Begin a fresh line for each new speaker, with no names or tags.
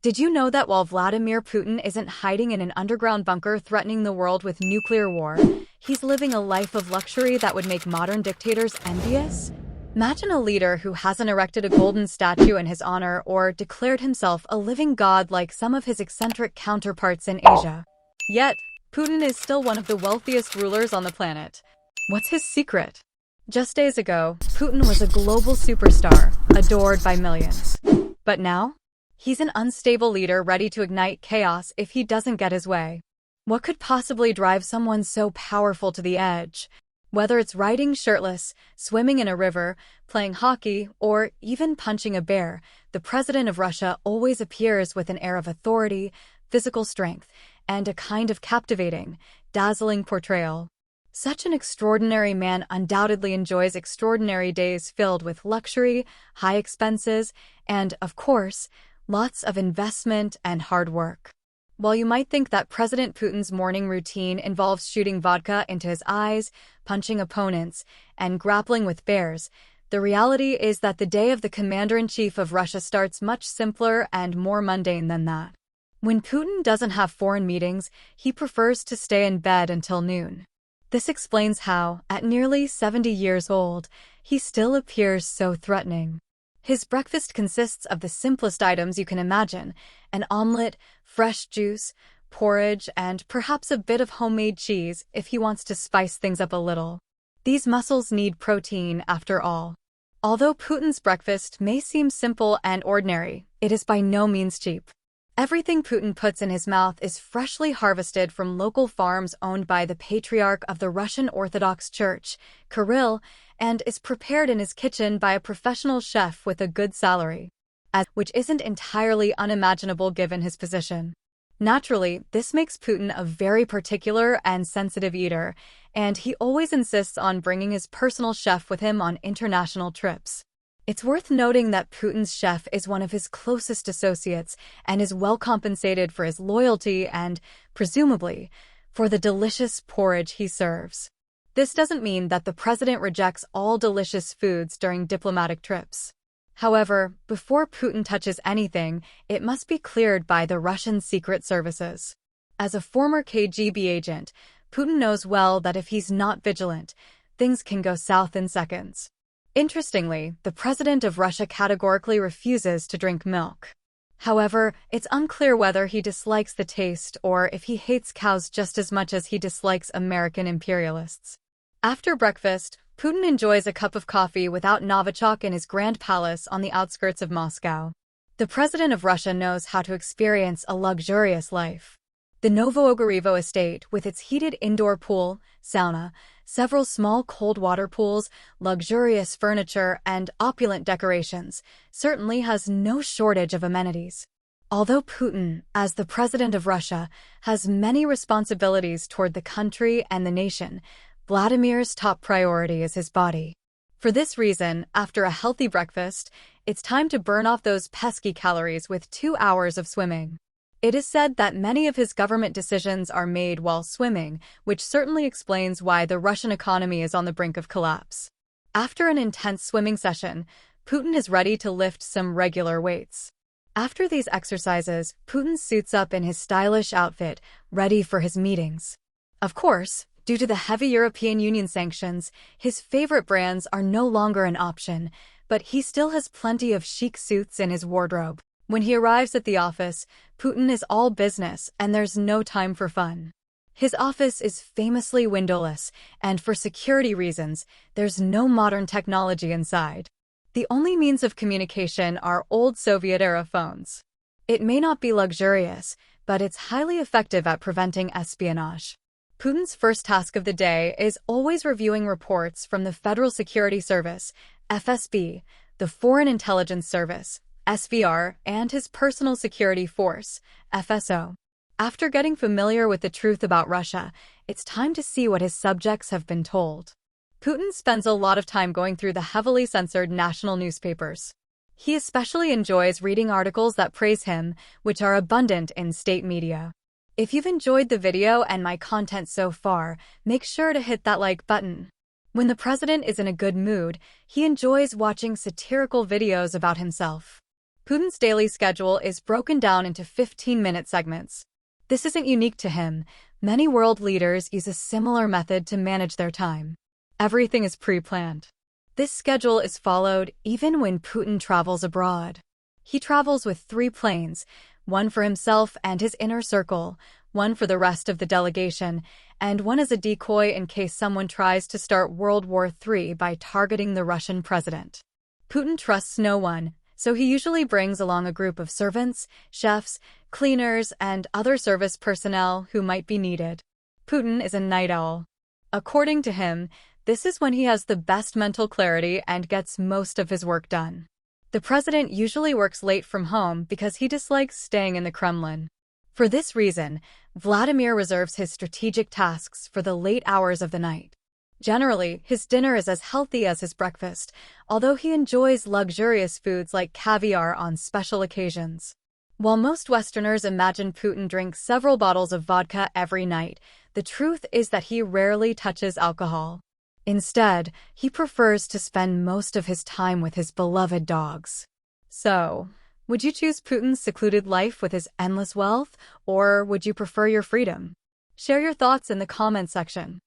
Did you know that while Vladimir Putin isn't hiding in an underground bunker threatening the world with nuclear war, he's living a life of luxury that would make modern dictators envious? Imagine a leader who hasn't erected a golden statue in his honor or declared himself a living god like some of his eccentric counterparts in Asia. Yet, Putin is still one of the wealthiest rulers on the planet. What's his secret? Just days ago, Putin was a global superstar, adored by millions. But now? He's an unstable leader ready to ignite chaos if he doesn't get his way. What could possibly drive someone so powerful to the edge? Whether it's riding shirtless, swimming in a river, playing hockey, or even punching a bear, the president of Russia always appears with an air of authority, physical strength, and a kind of captivating, dazzling portrayal. Such an extraordinary man undoubtedly enjoys extraordinary days filled with luxury, high expenses, and, of course, lots of investment and hard work. While you might think that President Putin's morning routine involves shooting vodka into his eyes, punching opponents, and grappling with bears, the reality is that the day of the commander-in-chief of Russia starts much simpler and more mundane than that. When Putin doesn't have foreign meetings, he prefers to stay in bed until noon. This explains how, at nearly 70 years old, he still appears so threatening. His breakfast consists of the simplest items you can imagine: an omelet, fresh juice, porridge, and perhaps a bit of homemade cheese if he wants to spice things up a little. These muscles need protein, after all. Although Putin's breakfast may seem simple and ordinary, it is by no means cheap. Everything Putin puts in his mouth is freshly harvested from local farms owned by the Patriarch of the Russian Orthodox Church, Kirill, and is prepared in his kitchen by a professional chef with a good salary, which isn't entirely unimaginable given his position. Naturally, this makes Putin a very particular and sensitive eater, and he always insists on bringing his personal chef with him on international trips. It's worth noting that Putin's chef is one of his closest associates and is well compensated for his loyalty and, presumably, for the delicious porridge he serves. This doesn't mean that the president rejects all delicious foods during diplomatic trips. However, before Putin touches anything, it must be cleared by the Russian secret services. As a former KGB agent, Putin knows well that if he's not vigilant, things can go south in seconds. Interestingly, the president of Russia categorically refuses to drink milk. However, it's unclear whether he dislikes the taste or if he hates cows just as much as he dislikes American imperialists. After breakfast, Putin enjoys a cup of coffee without Novichok in his grand palace on the outskirts of Moscow. The president of Russia knows how to experience a luxurious life. The Novoogarivo estate, with its heated indoor pool, sauna, several small cold water pools, luxurious furniture, and opulent decorations, certainly has no shortage of amenities. Although Putin, as the president of Russia, has many responsibilities toward the country and the nation, Vladimir's top priority is his body. For this reason, after a healthy breakfast, it's time to burn off those pesky calories with 2 hours of swimming. It is said that many of his government decisions are made while swimming, which certainly explains why the Russian economy is on the brink of collapse. After an intense swimming session, Putin is ready to lift some regular weights. After these exercises, Putin suits up in his stylish outfit, ready for his meetings. Of course, due to the heavy European Union sanctions, his favorite brands are no longer an option, but he still has plenty of chic suits in his wardrobe. When he arrives at the office, Putin is all business and there's no time for fun. His office is famously windowless, and for security reasons, there's no modern technology inside. The only means of communication are old Soviet-era phones. It may not be luxurious, but it's highly effective at preventing espionage. Putin's first task of the day is always reviewing reports from the Federal Security Service, FSB, the Foreign Intelligence Service, SVR, and his personal security force, FSO. After getting familiar with the truth about Russia, it's time to see what his subjects have been told. Putin spends a lot of time going through the heavily censored national newspapers. He especially enjoys reading articles that praise him, which are abundant in state media. If you've enjoyed the video and my content so far, make sure to hit that like button. When the president is in a good mood, he enjoys watching satirical videos about himself. Putin's daily schedule is broken down into 15-minute segments. This isn't unique to him. Many world leaders use a similar method to manage their time. Everything is pre-planned. This schedule is followed even when Putin travels abroad. He travels with 3 planes, one for himself and his inner circle, one for the rest of the delegation, and one as a decoy in case someone tries to start World War III by targeting the Russian president. Putin trusts no one, so he usually brings along a group of servants, chefs, cleaners, and other service personnel who might be needed. Putin is a night owl. According to him, this is when he has the best mental clarity and gets most of his work done. The president usually works late from home because he dislikes staying in the Kremlin. For this reason, Vladimir reserves his strategic tasks for the late hours of the night. Generally, his dinner is as healthy as his breakfast, although he enjoys luxurious foods like caviar on special occasions. While most Westerners imagine Putin drinks several bottles of vodka every night, the truth is that he rarely touches alcohol. Instead, he prefers to spend most of his time with his beloved dogs. So, would you choose Putin's secluded life with his endless wealth, or would you prefer your freedom? Share your thoughts in the comment section.